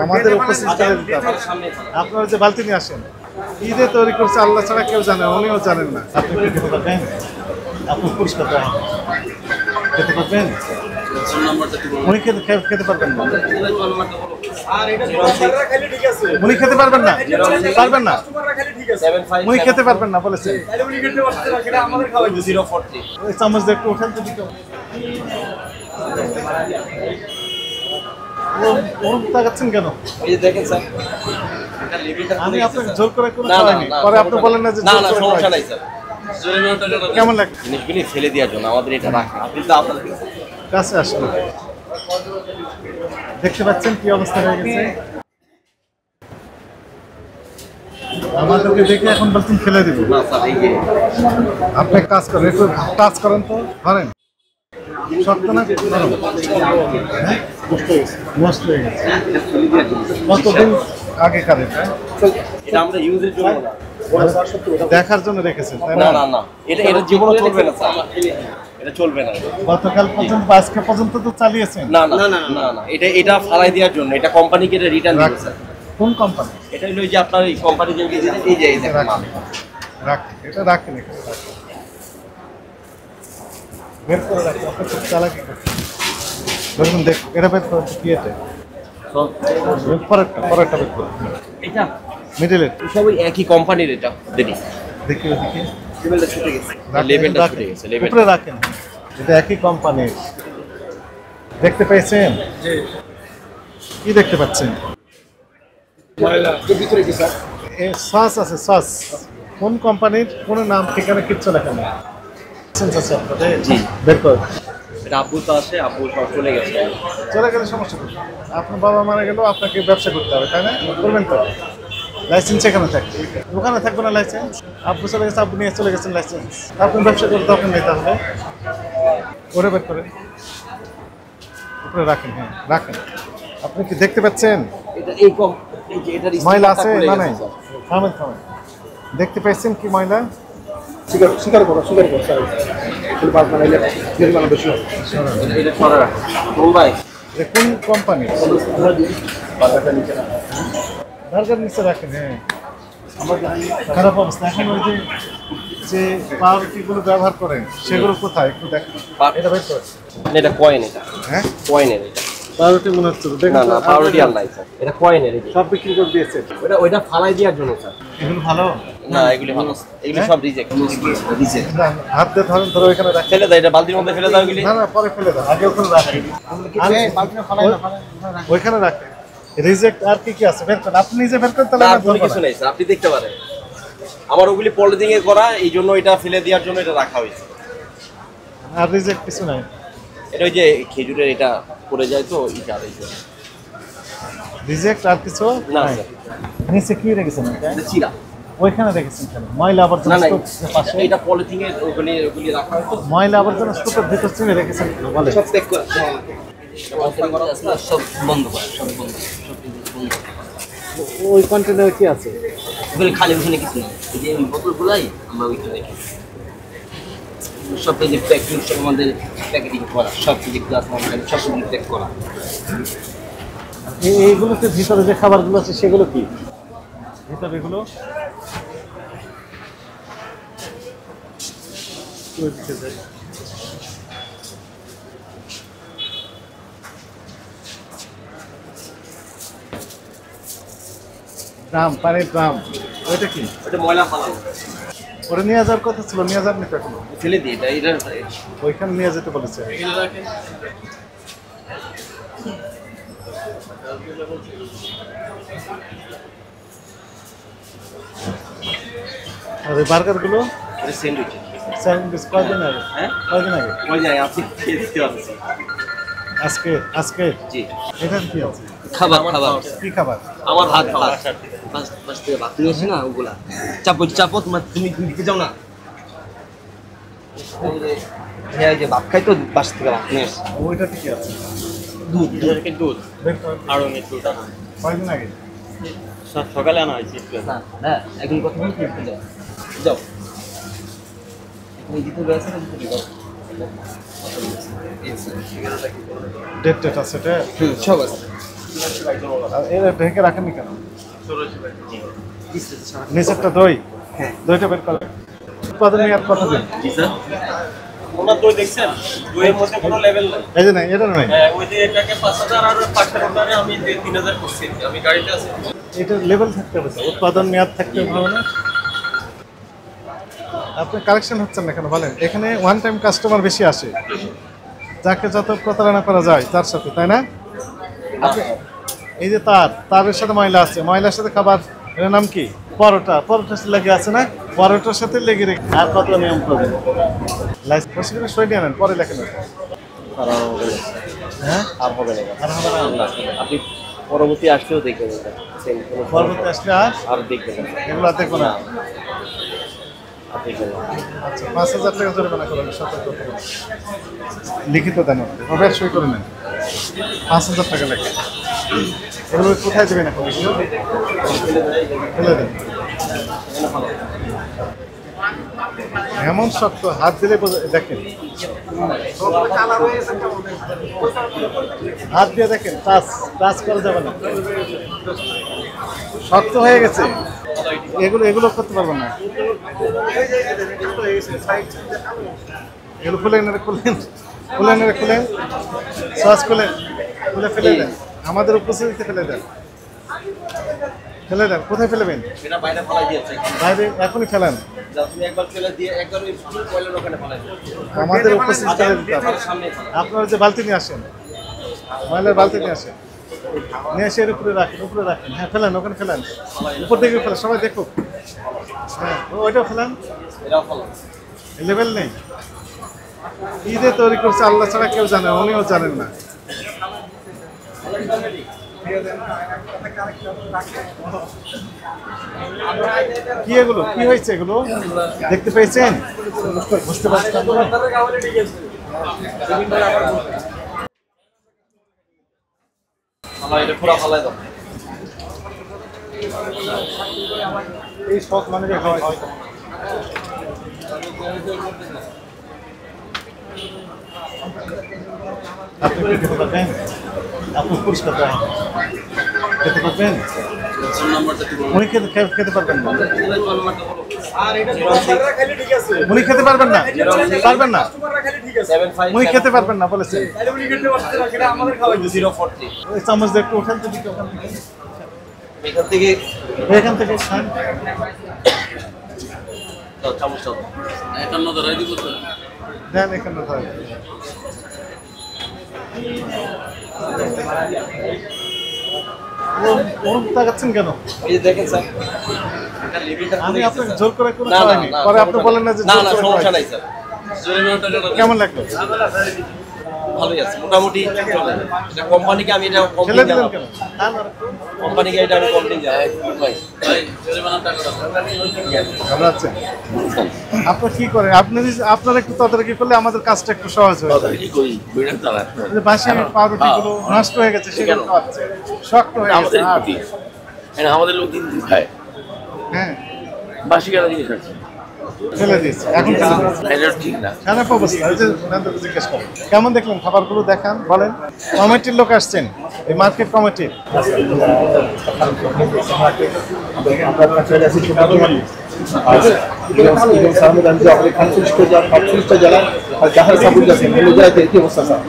আমাদের উপস্থিত করে দিতে হবে। আপনারা যে বালতি নিয়ে আসেন, ঈদে তৈরি করছে আল্লাহ ছাড়া কেউ জানে, উনিও জানেন না। আপনি কি খেতে পারবেন? আপনি পুরস্কার দেওয়া হবে। খেতে পারবেন? উনি খেতে পারবেন না। উনি খেতে পারবেন না, পারবেন না, উনি খেতে পারবেন না বলেছেন। ওই চামচ দিয়ে একটু ওঠেন তো দিকে। ওরম তাকাচ্ছেন কেন? আমি আপনাকে জোর করে কোনো খাওয়াইনি। পরে আপনি বলেন না যে জোর করে খাওয়াই। কেমন লাগে? জিনিসগুলি ফেলে দেওয়ার জন্য আমাদের এটা রাখা। আপনি তো আপনাদের কাছে আসুন। দেখতে পাচ্ছেন কি অবস্থা হয়ে গেছে। আমাদেরকে দেখে এখন বলছেন ফেলে দিব। আপনি কাজ করেন, একটু কাজ করেন তো, ধরেন শক্ত না নরম? হ্যাঁ, নষ্ট হয়ে গেছে। কতদিন আগে কার এটা? এটা আমরা ইউজের জন্য না, দেখার জন্য রেখেছেন তাই না না? না না, এটা জীবনে চলবে না স্যার, এটা চলবে না। গতকাল পর্যন্ত আজকে পর্যন্ত তো চালিয়েছেন। না না না না না, এটা ফালাই দেওয়ার জন্য, এটা কোম্পানিকে এটা রিটার্ন দিবে স্যার। কোন কোম্পানি? এটা হলো যে আপনার এই কোম্পানি যে এই যে এই দেখেন মাল। রাখেন, এটা রাখেন, এখানে রাখেন। বের করে রাখেন, আপনি খুব চালাকি করছেন। দেখুন দেখ, এটা বের করে কি এটা? পরেরটা বের করে। এটা মিডলের সবই একই কোম্পানির, এটা দেরি দেখি ওদিকে। লেভেলটা ছুটে গেছে, লেভেলটা ছুটে গেছে, লেভেল উপরে রাখেন। এটা একই কোম্পানির। দেখতে পেয়েছেন? কি দেখতে পাচ্ছেন? ভিতরে কি স্যার? সস আছে, সস। কোন কোম্পানির, কোন নাম ঠিকানা কিচ্ছু লেখা নেই। জি বের কর। এটা আব্বু তো আছে, আব্বু সব চলে গেছে। চলে গেলে সমস্যা নেই। আপনার বাবা মারা গেলেও আপনাকে ব্যবসা করতে হবে, তাই না? করবেন তো? লাইসেন্স এখানে থাকবে, দোকানে থাকবে না লাইসেন্স। আব্বু চলে গেছে, আব্বু নিয়ে চলে গেছেন লাইসেন্স। আপনি ব্যবসা করতে দরকার নেই তাহলে। ওরে বের করেন, উপরে রাখেন। হ্যাঁ রাখেন। আপনি কি দেখতে পাচ্ছেন এটা এই কম এই যে এটার ময়লা আছে না নাই? থামেন। দেখতে পাচ্ছেন কি ময়লা? স্বীকার করো স্যার। এটা ছড়া রাখো ভাই। কোন কোম্পানি? বার্গার নিচে রাখেন। হ্যাঁ, খারাপ অবস্থা। এখন ওই যে পাউরুটিগুলো ব্যবহার করেন সেগুলো কোথায় একটু দেখেন। এটা বের করে। এটা কয়েন, এটা হ্যাঁ কয়েনের, এটা পাউরুটি মনে হচ্ছে। না না, পাউরুটি আর নাই স্যার, এটা কয়েনের। এটা সব বিক্রি করে দিয়েছে। ওইটা ফালাই দেওয়ার জন্য স্যার। এগুলো ভালো না, এগুলি ভালো, এগুলি সব রিজেক্ট। না, হাত দিয়ে ধরো এখানে রাখেন। ফেলে দাও, এটা বালতির মধ্যে ফেলে দাও এগুলি। না পরে ফেলে দাও, আগে ওখানে রাখেন। ওইখানে রাখেন। রিজেক্ট আর কি আছে বের করেন। আপনি নিজে বের করেন তাহলে না, আমরা ধরবো কিছু না। নেই স্যার, আপনি দেখতে পারেন। আমার ওগুলি পলিথিন এ করা, এই জন্য এটা ফেলে দেওয়ার জন্য এটা রাখা হয়েছে। আর রিজেক্ট কিছু নাই। এটা ওই যে খেজুরের এটা পড়ে যায় তো, এটা আর এই জন্য। রিজেক্ট আর কিছু না নাই। স্যার, নিচে কি রেখেছেন? এটা চিরা। ওইখানে রেখেছেন কেন? ময়লা আবর্জনা না না, স্তূপের পাশে। এটা পলিথিন এর ওগুলি রাখা হয় তো। ময়লা আবর্জনা স্তূপের ভিতর চিনে রেখেছেন কেন বলে? সব চেক করা, সব বন্ধ করা, সব বন্ধ, সব বন্ধ। ওই কন্টেনারে কি আছে? ওখানে খালি, ওখানে কিছু নেই। এই যে বোতলগুলাই আমরা ওইখানে রেখে সব এই যে প্যাকিং, সব আমাদের প্যাকেটিং করা, সব কিছু গ্লাস আমাদের সবগুলো প্যাক করা। এইগুলোতে ভিতরে যে খাবারগুলো আছে সেগুলো কি ভিতরে? এগুলো ড্রাম, পানির ড্রাম। ওইটা কি? ওটা ময়লা ফালা, ওটা নিয়ে যাওয়ার কথা ছিল, নিয়ে যাননি তো এখনো। ফেলে দিই এটা। ওইখানে নিয়ে যেতে বলেছে। আর ওই বার্গারগুলো এটা স্যান্ডউইচ। স্যান্ডউইচ কয়দিন আগে? হ্যাঁ, কয়দিন আগে? ওই যায় আপনি খেয়ে দিতে পারছেন। আজকে জি, এটা কি আছে? খাবার কি খাবার? আমার ভাত বাস থেকে ভাত নিয়ে আসি না, ওগুলা চাপো তোমার, তুমি দিতে যাও না। হ্যাঁ, যে ভাত খাই তো বাস থেকে ভাত নিয়ে আসি। ওইটা কি আছে? দুধ বের করো। আরো মিটুট আনা কয়দিন আগে? সকালে আনা হয়েছে। না এখন কথা বলতে যাও তুমি দিতে গেছে না, দিতে যাও। ডেট আছে এটা? সব আছে। আর এরা ঢেকে রাখেননি কেন? নিচেরটা দই, দইটা বের করে। উৎপাদন মেয়াদ কতদিন? জি স্যার। ওনার দই দেখছেন? দইয়ের মধ্যে কোনো লেভেল নাই। এই যে নাই, এটা নাই। হ্যাঁ, ওই যে এটাকে 5000 আর পাঁচটা অর্ডারে আমি 3000 করছি। আমি গাড়িতে আছি। এটা লেভেল থাকতে হবে, উৎপাদন মেয়াদ থাকতে হবে না। আপনি কালেকশন হচ্ছেন না কেন বলেন? এখানে ওয়ান টাইম কাস্টমার বেশি আসে, যাকে যত প্রতারণা করা যায় তার সাথে, তাই না? এই যে তারের সাথে ময়লা আছে, ময়লার সাথে খাবার, এর নাম কি? পরোটা, পরোটার সাথে লেগে আছে না? পরোটার সাথে লেগে রেখে আর কত নিয়ম করবেন? লাইসেন্স সই নিয়ে আনেন, পরে লেখেন। হ্যাঁ, আর হবে না। আর হবে না। আপনি পরবর্তী আসলেও দেখবেন এটা। পরবর্তী আসলে আর দেখবেন না। এগুলো আর দেখবো না। আর দেখবেন না। আচ্ছা, 5000 টাকা জরিমানা করবেন, সতর্ক করবেন। লিখিত দেন, ওভার সই করে নেন, 5000 টাকা লেখে। এগুলো কোথায় দেবেন এখন? ফেলে দেন। এমন শক্ত, হাত দিলে দেখেন, হাত দিয়ে দেখেন, টাচ করা যাবে না, শক্ত হয়ে গেছে। এগুলো করতে পারবেন না। এগুলো খুলেন, খুলেন, সস খুলে ফেলে দেন, আমাদের উপস্থিতিতে ফেলে দেন। কোথায় ফেলবেন? এটা বাইরে ফেলাই দিয়েছে। বাইরে এখনই ফেলেন। আপনি একবার ফেলে দিয়ে একবার ওই কয়লার ওখানে ফেলাই দিন। আমাদের উপস্থিতিতে দিতে হবে। সামনে আপনারা যে বালতি নিয়ে আসেন, ময়লার বালতি নিয়ে আসেন, নিয়ে এসে এর উপরে রাখেন। হ্যাঁ, ফেলেন, ওখানে ফেলেন, উপর দিকে ফেলেন, সবাই দেখুক। হ্যাঁ, ওইটাও ফেলেন। এটাও ফেলাই। লেভেল নেই। ঈদে তৈরি করছে আল্লাহ ছাড়া কেউ জানে, উনিও জানেন না। কি এগুলো? কি হয়েছে এগুলো? দেখতে পেয়েছেন? বুঝতে পারছেন? এটা পুরো ফেলাই দাও। এই সব মানুষের খাওয়াই। আপনি কি খেতে পারবেন? আপনি পুরস্কার দেন, খেতে পারবেন? উনি খেতে পারবেন না। উনি খেতে পারবেন না, উনি খেতে পারবেন না বলেছেন। ওই চামচ দিয়ে একটু ওখান থেকে এখান থেকে খান। দেন এখানে ধরে। ওরম তাকাচ্ছেন কেন? এই যে দেখেন স্যার, আমি আপনাকে জোর করে কোনো খাওয়াইনি। পরে আপনি বলেন না যে না জোর না করে সমস্যা খাওয়াই। নাই স্যার। কেমন লাগলো? ভালোই আছে, মোটামুটি চলে। এটা কোম্পানিকে আমি এটা ফেলে কমপ্লেইন দিলেন জানাবো। কেন? কোম্পানিকে এটা আমি কমপ্লেইন জানাবো। ভালো আছেন? আপনার কি করেন? আপনারা একটু তদারকি করলে আমাদের কাজটা একটু সহজ হয়ে যায়। এই যে বাসি পাউরুটিগুলো নষ্ট হয়ে গেছে, সেগুলো খাওয়াচ্ছে, শক্ত হয়ে গেছে। আমাদের লোক দিন খায় হ্যাঁ, বাসি কাটা জিনিস আছে, ফেলে দিয়েছে, এখন ফেলে দিয়েছে। এটা ঠিক না। খারাপ অবস্থা। এই যে ম্যামকে জিজ্ঞেস করেন, কেমন দেখলেন খাবারগুলো? দেখান, বলেন। কমিটির লোক আসছেন, এই মার্কেট কমিটির। সামনে জানি যে আপনি 45টা জেলা আর জাহাজ সাবুল গেছেন, এই জায়গাতে কি অবস্থা স্যার?